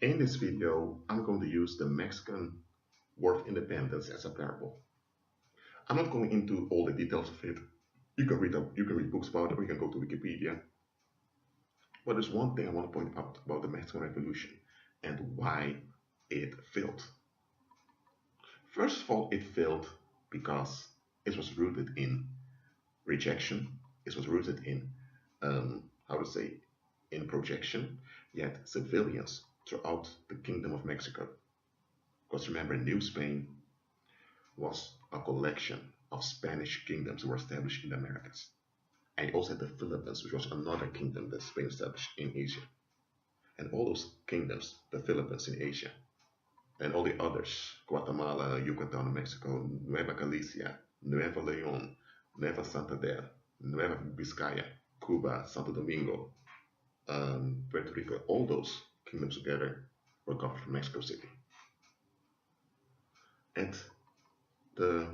In this video, I'm going to use the Mexican War of Independence as a parable. I'm not going into all the details of it. You can read books about it, or you can go to Wikipedia. But there's one thing I want to point out about the Mexican Revolution and why it failed. First of all, it failed because it was rooted in rejection. It was rooted in, how to say, in projection. Yet civilians throughout the Kingdom of Mexico, because remember, New Spain was a collection of Spanish kingdoms who were established in the Americas. And you also had the Philippines, which was another kingdom that Spain established in Asia. And all those kingdoms, the Philippines in Asia, and all the others, Guatemala, Yucatan, Mexico, Nueva Galicia, Nueva Leon, Nueva Santander, Nueva Vizcaya, Cuba, Santo Domingo, Puerto Rico, all those kingdoms together were governed from Mexico City. And the,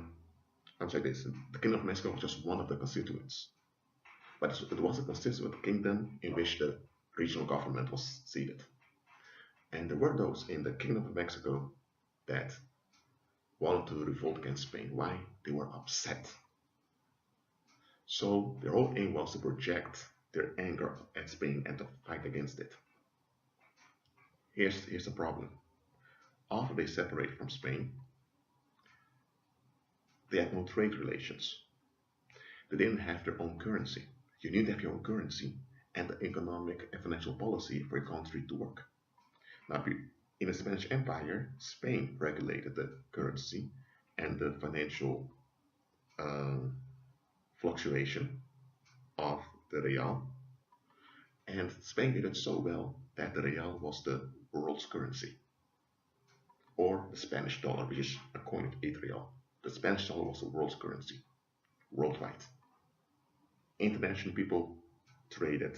I'm sorry, this, the Kingdom of Mexico was just one of the constituents. But it was a constituent kingdom in which the regional government was seated. And there were those in the Kingdom of Mexico that wanted to revolt against Spain. Why? They were upset. So their whole aim was to project their anger at Spain and to fight against it. Here's the problem. After they separated from Spain, they had no trade relations. They didn't have their own currency. You need to have your own currency and the economic and financial policy for your country to work. Now, in the Spanish Empire, Spain regulated the currency and the financial fluctuation of the real. And Spain did it so well that the real was the world's currency, or the Spanish dollar, which is a coin of 8 real. The Spanish dollar was the world's currency, worldwide. International people traded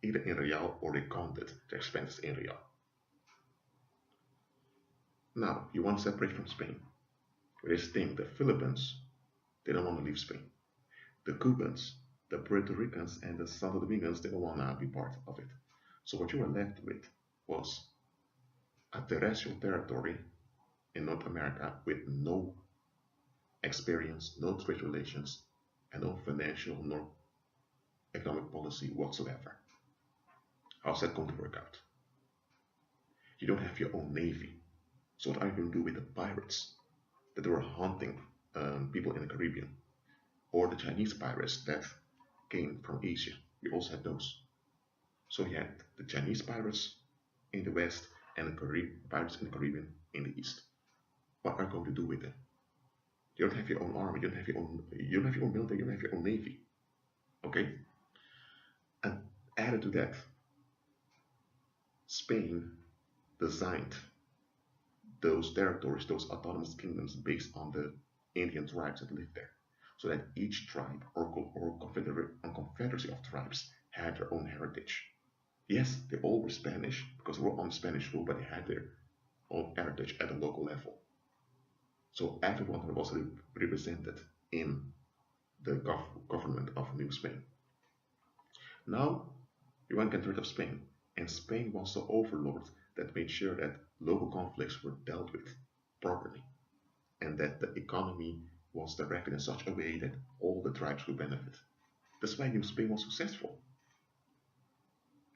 either in real or they counted their expenses in real. Now, you want to separate from Spain. Here's the thing, the Philippines, they don't want to leave Spain. The Cubans, the Puerto Ricans, and the Santo Domingans, they don't want to be part of it. So what you were left with was a terrestrial territory in North America with no experience, no trade relations, and no financial nor economic policy whatsoever. How's that going to work out? You don't have your own navy. So what are you going to do with the pirates that were hunting people in the Caribbean? Or the Chinese pirates that came from Asia? You also had those. So you had the Chinese pirates in the west and the pirates in the Caribbean in the east. What are you going to do with them? You don't have your own army, you don't have your own military, you don't have your own navy. Okay? And added to that, Spain designed those territories, those autonomous kingdoms based on the Indian tribes that lived there. So that each tribe or confederacy of tribes had their own heritage. Yes, they all were Spanish because they were on Spanish rule, but they had their own heritage at a local level. So everyone was represented in the government of New Spain. Now, you want to get rid of Spain, and Spain was the overlord that made sure that local conflicts were dealt with properly, and that the economy was directed in such a way that all the tribes would benefit. That's why New Spain was successful.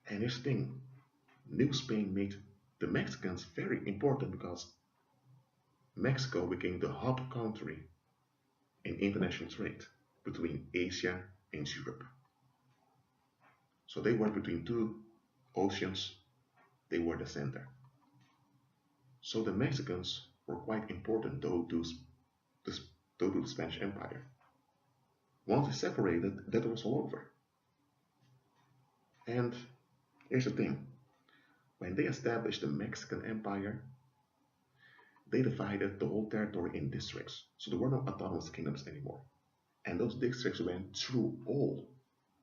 And here's the thing, New Spain made the Mexicans very important because Mexico became the hub country in international trade between Asia and Europe. So they were between two oceans, they were the center. So the Mexicans were quite important though to the Spanish Empire. Once they separated, that was all over. And here's the thing, when they established the Mexican Empire, they divided the whole territory in districts, so there were no autonomous kingdoms anymore. And those districts went through all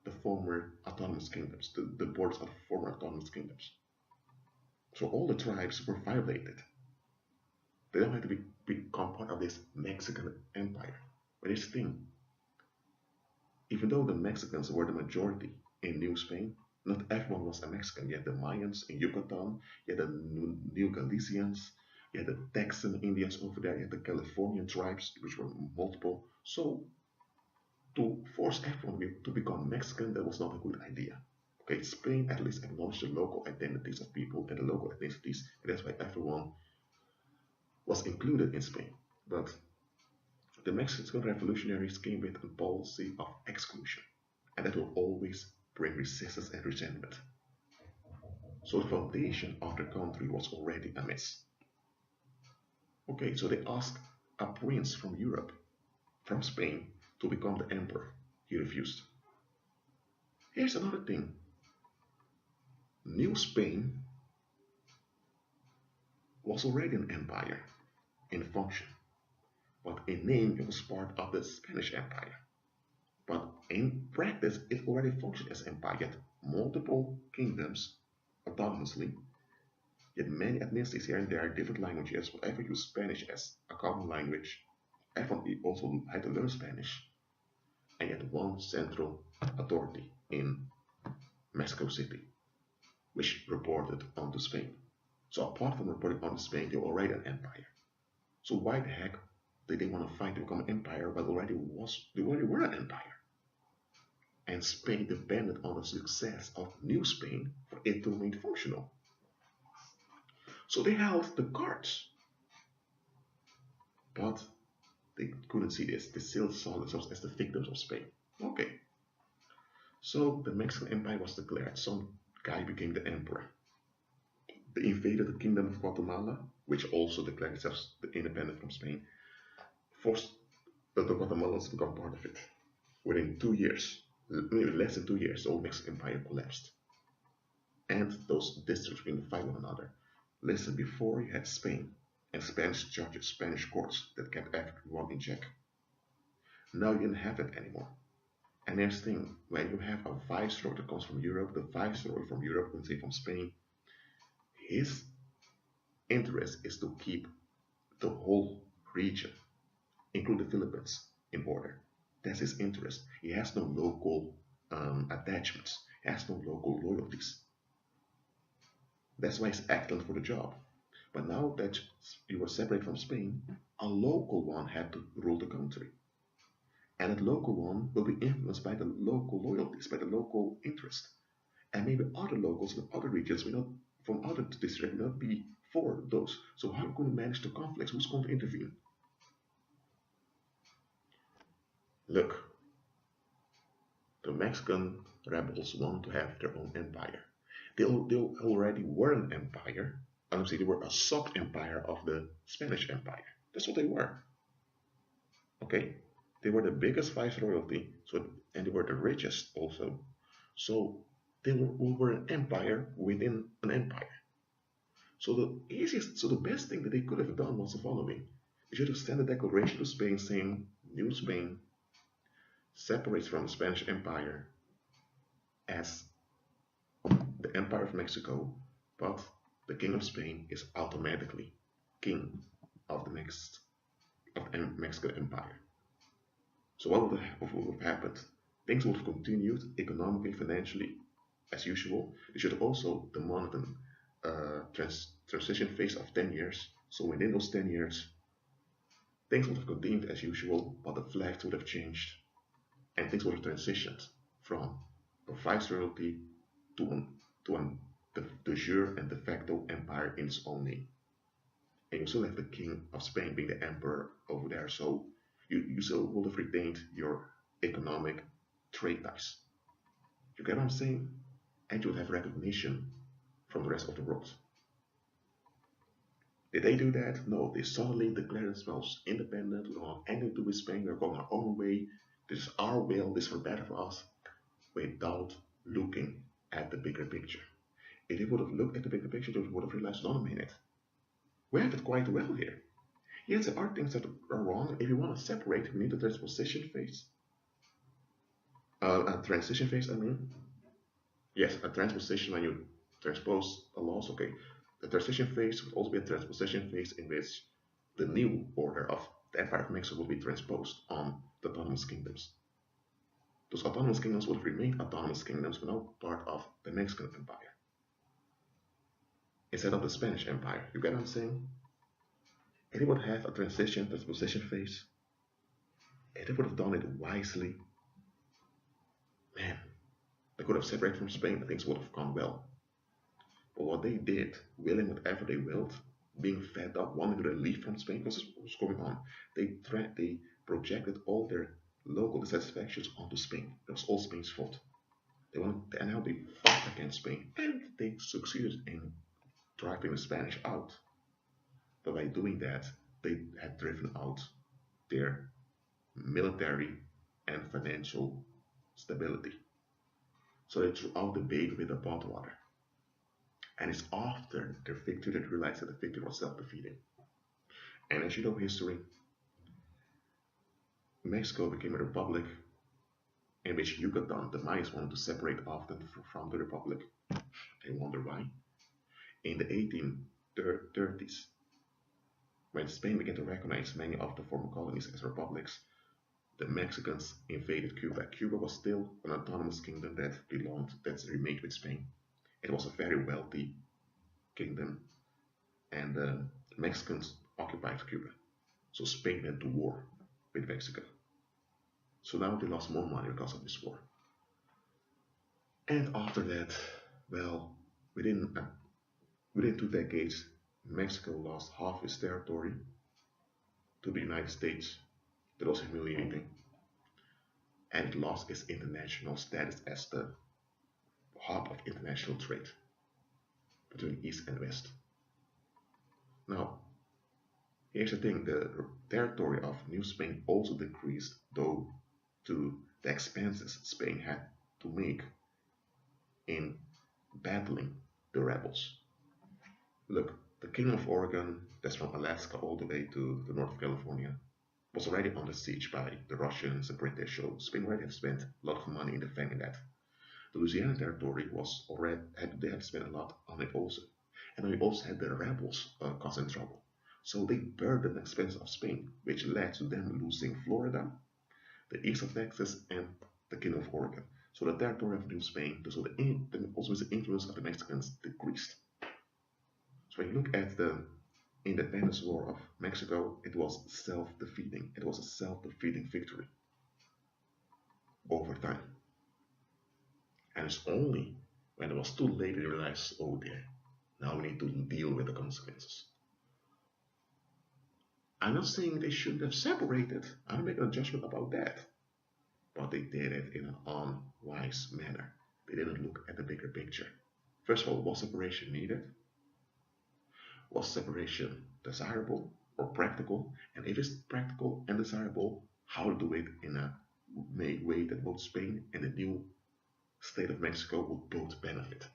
the former autonomous kingdoms, the borders of the former autonomous kingdoms. So all the tribes were violated. They don't have to become part of this Mexican Empire. But here's the thing, even though the Mexicans were the majority in New Spain, Not everyone was a Mexican. You had the Mayans in Yucatan, you had the New Galicians, you had the Texan Indians over there, you had the Californian tribes, which were multiple. So to force everyone to become Mexican, that was not a good idea. Okay, Spain at least acknowledged the local identities of people and the local ethnicities, and that's why everyone was included in Spain. But the Mexican revolutionaries came with a policy of exclusion, and that will always bring resistance and resentment. So the foundation of the country was already amiss. Okay, so they asked a prince from Europe, from Spain, to become the emperor. He refused. Here's another thing. New Spain was already an empire in function, but in name it was part of the Spanish Empire. But in practice, it already functioned as empire, yet multiple kingdoms autonomously, yet many ethnicities here and there, different languages, whatever use Spanish as a common language. Everyone also had to learn Spanish, and yet one central authority in Mexico City, which reported onto Spain. So apart from reporting onto Spain, they were already an empire. So why the heck did they want to fight to become an empire but they already were an empire? And Spain depended on the success of New Spain for it to remain functional. So they held the cards, but they couldn't see this. They still saw themselves as the victims of Spain. Okay, so the Mexican Empire was declared. Some guy became the emperor. They invaded the kingdom of Guatemala, which also declared itself independent from Spain, forced the Guatemalans to become part of it. Within 2 years, maybe less than 2 years, the old Mexican Empire collapsed. And those districts began to fight one another. Listen, before you had Spain and Spanish judges, Spanish courts that kept everyone in check. Now you didn't have that anymore. And here's the thing, when you have a viceroy that comes from Europe, the viceroy from Europe, let's say from Spain, his interest is to keep the whole region, including the Philippines, in order. That's his interest. He has no local attachments. He has no local loyalties. That's why he's excellent for the job. But now that you were separated from Spain, a local one had to rule the country. And that local one will be influenced by the local loyalties, by the local interest. And maybe other locals in other regions will not, from other districts will not be for those. So how are you going to manage the conflicts? Who's going to intervene? Look, the Mexican rebels want to have their own empire. They already were an empire. I don't say they were a sub-empire of the Spanish Empire. That's what they were. Okay? They were the biggest viceroyalty, and they were the richest also. So they were an empire within an empire. So the best thing that they could have done was the following. They should have sent a declaration to Spain saying, New Spain separates from the Spanish Empire as the Empire of Mexico, but the King of Spain is automatically king of the Mexican Empire. So what would have happened? Things would have continued economically, financially, as usual. They should have also demanded a transition phase of 10 years. So within those 10 years, things would have continued as usual, but the flags would have changed, and things would have transitioned from a viceroyalty to an de jure and de facto empire in its own name. And you still have the King of Spain being the emperor over there, so you still would have retained your economic trade ties. You get what I'm saying? And you would have recognition from the rest of the world. Did they do that? No, they suddenly declared themselves independent. We don't have anything to do with Spain. We're going our own way. This is our will. This is for better for us, without looking at the bigger picture. If they would have looked at the bigger picture, they would have realized, no, a minute, we have it quite well here. Yes, there are things that are wrong. If you want to separate, we need a transposition phase. A transition phase, I mean. Yes, a transposition when you transpose the laws, okay. The transition phase would also be a transposition phase in which the new order of the Empire of Mexico will be transposed on the autonomous kingdoms. Those autonomous kingdoms would remain autonomous kingdoms, but not part of the Mexican Empire instead of the Spanish Empire. You get what I'm saying? And they would have a transition, transposition phase. And they would have done it wisely. Man, they could have separated from Spain and things would have gone well. But what they did, willing whatever they willed, being fed up, wanting to leave from Spain, because what's going on, they projected all their local dissatisfactions onto Spain. It was all Spain's fault. And now they fought against Spain, and they succeeded in driving the Spanish out. But by doing that, they had driven out their military and financial stability. So they threw out the baby with the bathwater. And it's after their victory that they realized that the victory was self-defeating. And as you know history, Mexico became a republic in which Yucatan, the Mayas, wanted to separate off them from the republic. I wonder why. In the 1830s, when Spain began to recognize many of the former colonies as republics, the Mexicans invaded Cuba. Cuba was still an autonomous kingdom that remained with Spain. It was a very wealthy kingdom, and the Mexicans occupied Cuba. So Spain went to war with Mexico. So now they lost more money because of this war. And after that, well, within 2 decades, Mexico lost half its territory to the United States. That was humiliating. And it lost its international status as the hub of international trade between East and West. Now, here's the thing, the territory of New Spain also decreased, though, to the expenses Spain had to make in battling the rebels. Look, the Kingdom of Oregon, that's from Alaska all the way to the north of California, was already under siege by the Russians and British, so Spain already had spent a lot of money in defending that. The Louisiana territory was already they had spent a lot on it also, and we also had the rebels causing trouble. So they burdened the expense of Spain, which led to them losing Florida, the east of Texas, and the Kingdom of Oregon. So the territory of New Spain, also the influence of the Mexicans decreased. So when you look at the independence war of Mexico, it was self-defeating. It was a self-defeating victory over time. And it's only when it was too late they realized, oh dear, now we need to deal with the consequences. I'm not saying they shouldn't have separated. I'm making a judgment about that. But they did it in an unwise manner. They didn't look at the bigger picture. First of all, was separation needed? Was separation desirable or practical? And if it's practical and desirable, how to do it in a way that both Spain and the new state of Mexico would both benefit,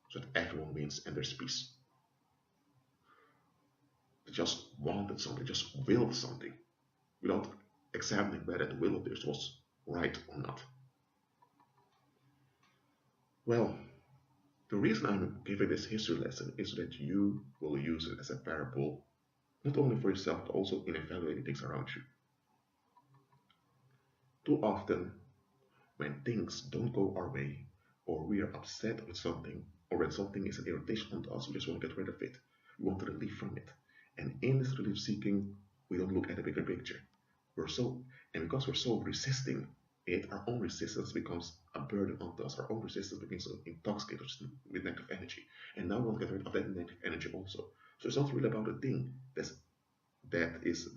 so that everyone wins and there's peace. They just wanted something, just willed something, without examining whether the will of theirs was right or not. Well, the reason I'm giving this history lesson is so that you will use it as a parable, not only for yourself, but also in evaluating things around you. Too often, when things don't go our way, or we are upset with something, or when something is an irritation to us, we just want to get rid of it. We want to relief from it. And in this relief seeking, we don't look at the bigger picture. Because we're so resisting it, our own resistance becomes a burden onto us. Our own resistance becomes intoxicated with negative energy. And now we want to get rid of that negative energy also. So it's not really about a thing that is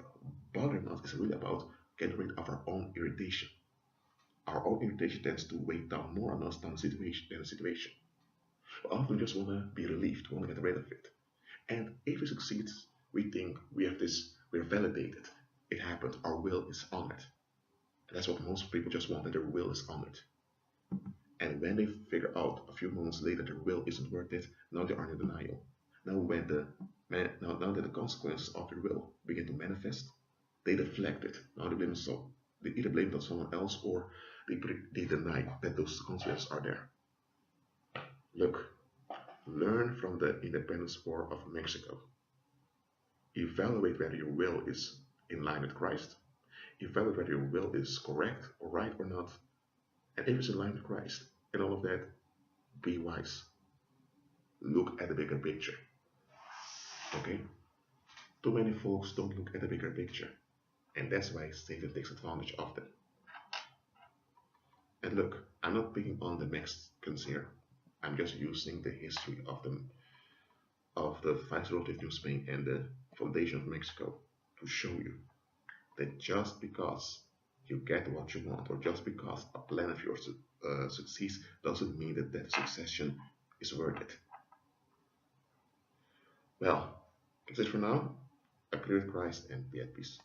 bothering us. It's really about getting rid of our own irritation. Our own irritation tends to weigh down more on us than the situation. But often we just want to be relieved, we want to get rid of it. And if it succeeds, we think we're validated. It happened, our will is honored. And that's what most people just want, that their will is honored. And when they figure out a few moments later their will isn't worth it, now they are in denial. Now that the consequences of their will begin to manifest, they deflect it. Now they either blame it on someone else, or they deny that those consequences are there. Look, learn from the independence war of Mexico. Evaluate whether your will is in line with Christ. Evaluate whether your will is correct or right or not. And if it's in line with Christ and all of that, be wise. Look at the bigger picture. Okay? Too many folks don't look at the bigger picture. And that's why Satan takes advantage of them. And look, I'm not picking on the Mexicans here. I'm just using the history of the Viceroy of New Spain and the foundation of Mexico to show you that just because you get what you want, or just because a plan of yours succeeds, doesn't mean that that succession is worth it. Well, that's it for now. Agree with Christ and be at peace.